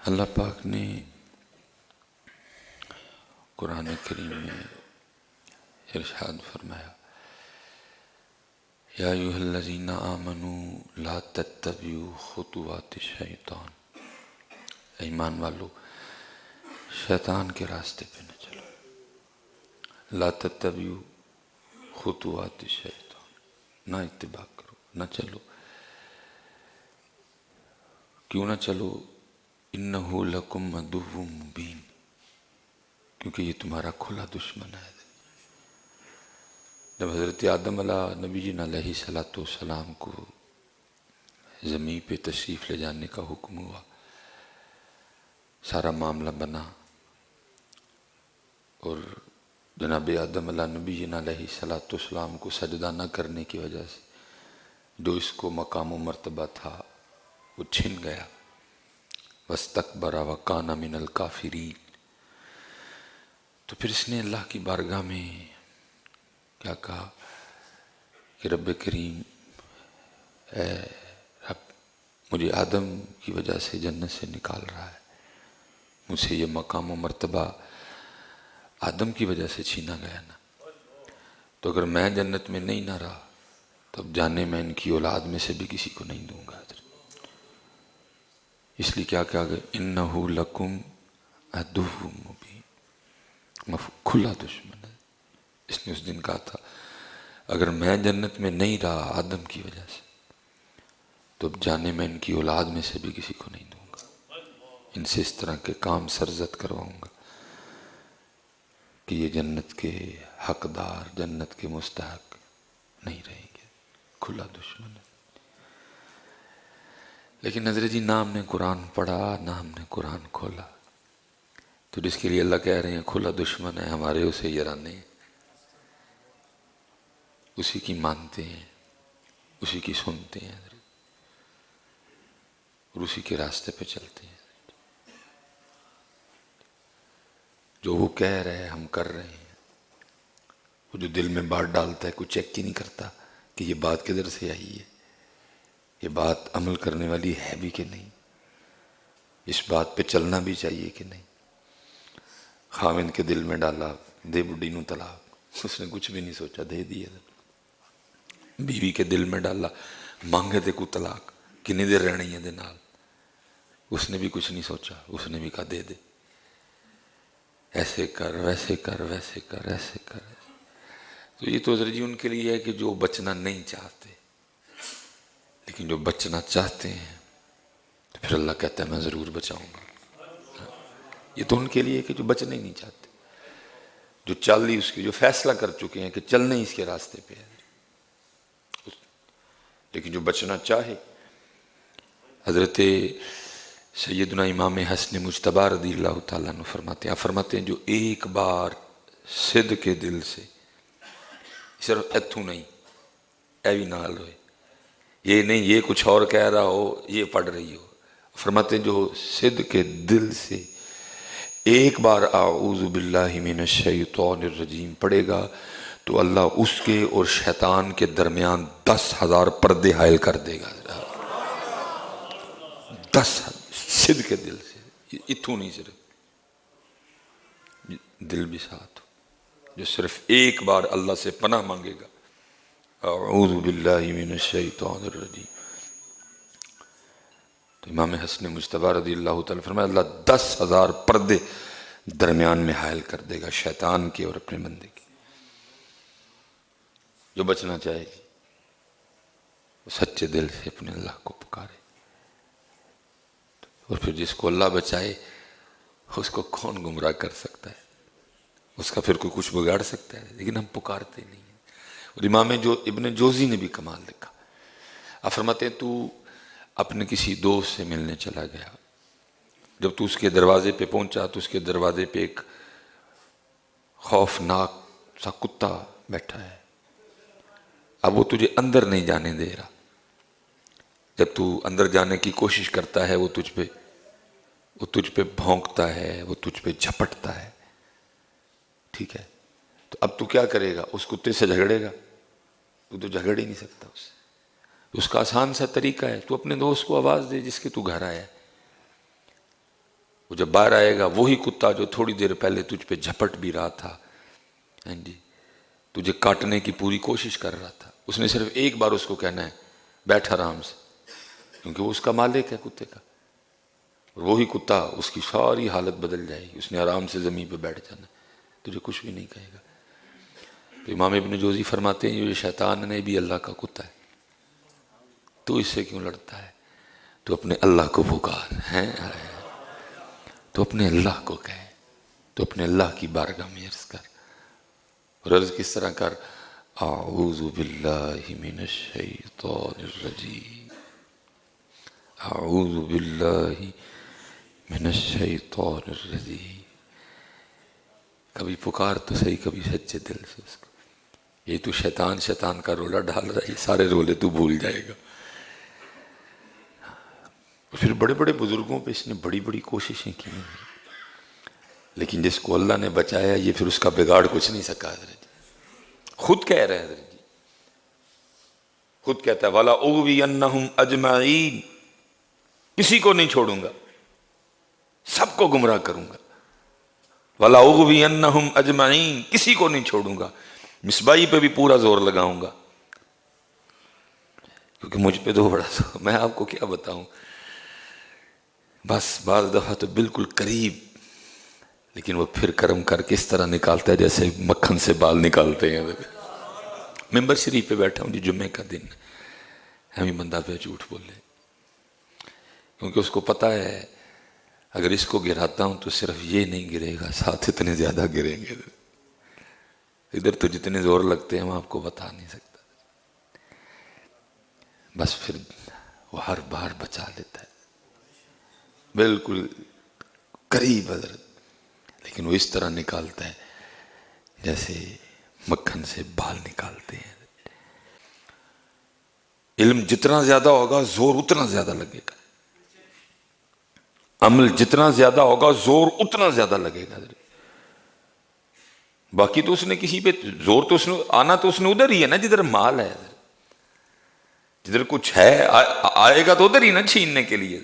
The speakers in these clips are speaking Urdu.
اللہ پاک نے قرآن کریم میں ارشاد فرمایا، یا ایھا الذین آمنوا لا تتبعوا خطوات الشیطان، ایمان والو شیطان کے راستے پہ نہ چلو۔ لا تتبعوا خطوات الشیطان، نہ اتباع کرو، نہ چلو۔ کیوں نہ چلو؟ انہ لکم عدو مبین، کیونکہ یہ تمہارا کھلا دشمن ہے۔ جب حضرت آدم علیہ السلام کو زمین پہ تشریف لے جانے کا حکم ہوا، سارا معاملہ بنا، اور جناب آدم علیہ السلام کو سجدہ نہ کرنے کی وجہ سے جو اس کو مقام و مرتبہ تھا وہ چھن گیا۔ واستکبر وکان من الکافرین، تو پھر اس نے اللہ کی بارگاہ میں کیا کہا کہ رب کریم، اے رب، مجھے آدم کی وجہ سے جنت سے نکال رہا ہے، مجھ سے یہ مقام و مرتبہ آدم کی وجہ سے چھینا گیا نا، تو اگر میں جنت میں نہیں نہ رہا تو اب جانے میں ان کی اولاد میں سے بھی کسی کو نہیں دوں گا۔ اس لیے کیا کہا گیا؟ انہ لکم عدو مبین، کھلا دشمن ہے۔ اس نے اس دن کہا تھا اگر میں جنت میں نہیں رہا آدم کی وجہ سے تو اب جانے میں ان کی اولاد میں سے بھی کسی کو نہیں دوں گا، ان سے اس طرح کے کام سرزد کرواؤں گا کہ یہ جنت کے حقدار، جنت کے مستحق نہیں رہیں گے۔ کھلا دشمن ہے۔ لیکن حضرت جی، نہ ہم نے قرآن پڑھا، نہ ہم نے قرآن کھولا، تو جس کے لیے اللہ کہہ رہے ہیں کھلا دشمن ہے، ہمارے اسے یرانے ہیں، اسی کی مانتے ہیں، اسی کی سنتے ہیں اور اسی کے راستے پہ چلتے ہیں۔ جو وہ کہہ رہے ہیں ہم کر رہے ہیں۔ وہ جو دل میں بات ڈالتا ہے کوئی چیک ہی نہیں کرتا کہ یہ بات کدھر سے آئی ہے، یہ بات عمل کرنے والی ہے بھی کہ نہیں، اس بات پہ چلنا بھی چاہیے کہ نہیں۔ خاوند کے دل میں ڈالا دے بڈی نو طلاق، اس نے کچھ بھی نہیں سوچا، دے دیا۔ بیوی کے دل میں ڈالا مانگے تے کو طلاق، کنی دیر رہنی ہے دے نال، اس نے بھی کچھ نہیں سوچا، اس نے بھی کہا دے دے، ایسے کر ویسے کر ویسے کر ایسے کر۔ تو یہ تو حضرت جی ان کے لیے ہے کہ جو بچنا نہیں چاہتے، لیکن جو بچنا چاہتے ہیں تو پھر اللہ کہتا ہے میں ضرور بچاؤں گا۔ یہ تو ان کے لیے ہے کہ جو بچنا ہی نہیں چاہتے، جو چل لی اس کی، جو فیصلہ کر چکے ہیں کہ چلنا ہی اس کے راستے پہ ہے۔ لیکن جو بچنا چاہے، حضرت سیدنا امام حسن مجتبی رضی اللہ تعالیٰ عنہ فرماتے ہیں جو ایک بار صدق کے دل سے، صرف اتھو نہیں، اے بھی نال ہوئے، یہ نہیں یہ کچھ اور کہہ رہا ہو، یہ پڑھ رہی ہو، فرماتے ہیں جو صدق کے دل سے ایک بار اعوذ باللہ من الشیطان الرجیم پڑھے گا تو اللہ اس کے اور شیطان کے درمیان 10,000 پردے حائل کر دے گا۔ 10,000 صدق کے دل سے، اتھو نہیں، صرف دل بھی ساتھ ہو، جو صرف ایک بار اللہ سے پناہ مانگے گا، اعوذ باللہ من الشیطان الرجیم، تو امام حسن مجتبی رضی اللہ تعالیٰ فرمایا اللہ 10,000 پردے درمیان میں حائل کر دے گا شیطان کے اور اپنے بندے کے۔ جو بچنا چاہے گی وہ سچے دل سے اپنے اللہ کو پکارے، اور پھر جس کو اللہ بچائے اس کو کون گمراہ کر سکتا ہے، اس کا پھر کوئی کچھ بگاڑ سکتا ہے، لیکن ہم پکارتے نہیں ہیں۔ اور امام ابن جوزی نے بھی کمال لکھا، آپ فرماتے ہیں تو اپنے کسی دوست سے ملنے چلا گیا، جب تو اس کے دروازے پہ پہنچا تو اس کے دروازے پہ ایک خوفناک سا کتا بیٹھا ہے، اب وہ تجھے اندر نہیں جانے دے رہا، جب تو اندر جانے کی کوشش کرتا ہے وہ تجھ پہ بھونکتا ہے، وہ تجھ پہ جھپٹتا ہے، ٹھیک ہے؟ تو اب تو کیا کرے گا؟ اس کتے سے جھگڑے گا؟ تو جھگڑ ہی نہیں سکتا اس سے۔ اس کا آسان سا طریقہ ہے تو اپنے دوست کو آواز دے جس کے تو گھر آیا ہے، وہ جب باہر آئے گا وہی کتا جو تھوڑی دیر پہلے تجھ پہ جھپٹ بھی رہا تھا، جی تجھے کاٹنے کی پوری کوشش کر رہا تھا، اس نے صرف ایک بار اس کو کہنا ہے بیٹھ آرام سے، کیونکہ وہ اس کا مالک ہے کتے کا، اور وہی کتا اس کی ساری حالت بدل جائے گی، اس نے آرام سے زمین پہ بیٹھ جانا، تجھے کچھ بھی نہیں کہے گا۔ تو امام ابن جوزی فرماتے ہیں یہ شیطان نے بھی اللہ کا کتا ہے، تو اس سے کیوں لڑتا ہے؟ تو اپنے اللہ کو پکار ہیں، تو اپنے اللہ کو کہے، تو اپنے اللہ کی بارگاہ میں عرض کر، اور عرض کس طرح کر، اعوذ باللہ من الشیطان الرجیم، اعوذ باللہ من الشیطان الرجیم۔ کبھی پکار تو صحیح، کبھی سچے دل سے اس کو، یہ تو شیطان کا رولا ڈال رہا ہے، یہ سارے رولے تو بھول جائے گا۔ پھر بڑے بڑے بزرگوں پہ اس نے بڑی بڑی کوششیں کی ہیں، لیکن جس کو اللہ نے بچایا یہ پھر اس کا بگاڑ کچھ نہیں سکا حضرت جی، خود کہہ رہے ہیں حضرت جی، خود کہتا ہے وَلَا أُغْوِيَنَّهُمْ أَجْمَعِينَ، کسی کو نہیں چھوڑوں گا، سب کو گمراہ کروں گا، وَلَا أُغْوِيَنَّهُمْ أَجْمَعِينَ، کسی کو نہیں چھوڑوں گا، مصباحی پہ بھی پورا زور لگاؤں گا، کیونکہ مجھ پہ تو بڑا زور، میں آپ کو کیا بتاؤں، بس بعض دفعہ تو بالکل قریب، لیکن وہ پھر کرم کر کے اس طرح نکالتا ہے جیسے مکھن سے بال نکالتے ہیں۔ ممبر شریف پہ بیٹھا ہوں جی، جمعے کا دن، ہمیں بندہ پہ جھوٹ بولے، کیونکہ اس کو پتہ ہے اگر اس کو گراتا ہوں تو صرف یہ نہیں گرے گا، ساتھ اتنے زیادہ گریں گے، ادھر تو جتنے زور لگتے ہیں میں آپ کو بتا نہیں سکتا، بس پھر وہ ہر بار بچا لیتا ہے، بالکل قریب حضرت، لیکن وہ اس طرح نکالتا ہے جیسے مکھن سے بال نکالتے ہیں۔ علم جتنا زیادہ ہوگا زور اتنا زیادہ لگے گا، عمل جتنا زیادہ ہوگا زور اتنا زیادہ لگے گا حضرت۔ باقی تو اس نے کسی پہ زور تو اس نے آنا تو اس نے ادھر ہی ہے نا جدھر مال ہے، جدھر کچھ ہے آئے گا تو ادھر ہی نا چھیننے کے لیے،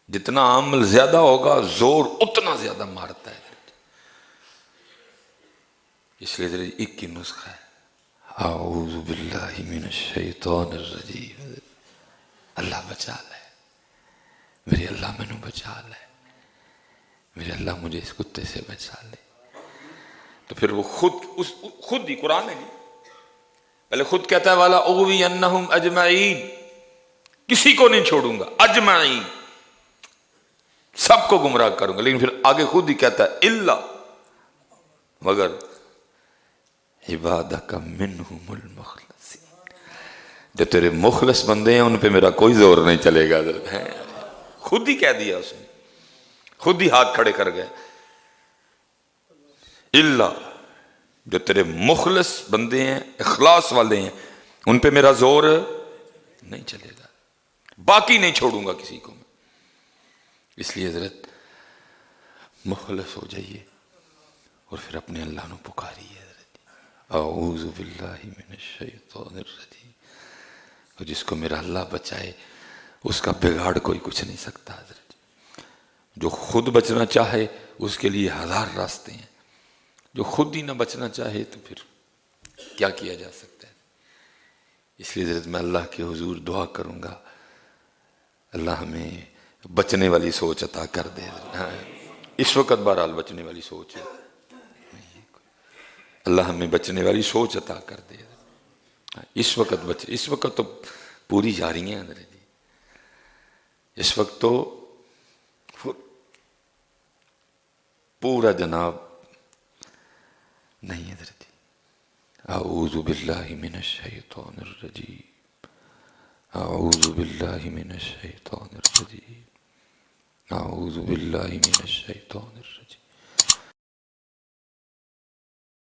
جتنا عمل زیادہ ہوگا زور اتنا زیادہ مارتا ہے، اس لیے ذرا ایک کی نسخہ ہے اعوذ باللہ من الشیطان الرجیم، اللہ بچا لے، میرے اللہ مینوں بچا لے، میرے اللہ مجھے اس کتے سے بچا لے۔ تو پھر وہ خود ہی قرآن ہے جی، پہلے خود کہتا ہے والا اغوینہم اجمعین، کسی کو نہیں چھوڑوں گا، اجمعین سب کو گمراہ کروں گا، لیکن پھر آگے خود ہی کہتا ہے الا، مگر عبادک منہم المخلصین، جو تیرے مخلص بندے ہیں ان پہ میرا کوئی زور نہیں چلے گا، خود ہی کہہ دیا اس نے، خود ہی ہاتھ کھڑے کر گئے، الا جو تیرے مخلص بندے ہیں اخلاص والے ہیں ان پہ میرا زور نہیں چلے گا، باقی نہیں چھوڑوں گا کسی کو میں۔ اس لیے حضرت مخلص ہو جائیے اور پھر اپنے اللہ نو پکاریے حضرت، اعوذ باللہ من الشیطان الرجیم، اور جس کو میرا اللہ بچائے اس کا بگاڑ کوئی کچھ نہیں سکتا حضرت، جو خود بچنا چاہے اس کے لیے ہزار راستے ہیں، جو خود ہی نہ بچنا چاہے تو پھر کیا کیا جا سکتا ہے۔ اس لیے حضرت میں اللہ کے حضور دعا کروں گا اللہ ہمیں بچنے والی سوچ عطا کر دے، اس وقت بہرحال بچنے والی سوچ ہے، اللہ ہمیں بچنے والی سوچ عطا کر دے، اس وقت بچے، اس وقت تو پوری جاری ہیں حضرت جی، اس وقت تو پورا جناب نہیں حضرت جی۔ اعوذ باللہ من الشیطان الرجیم، اعوذ باللہ من الشیطان الرجیم، اعوذ باللہ من الشیطان الرجیم۔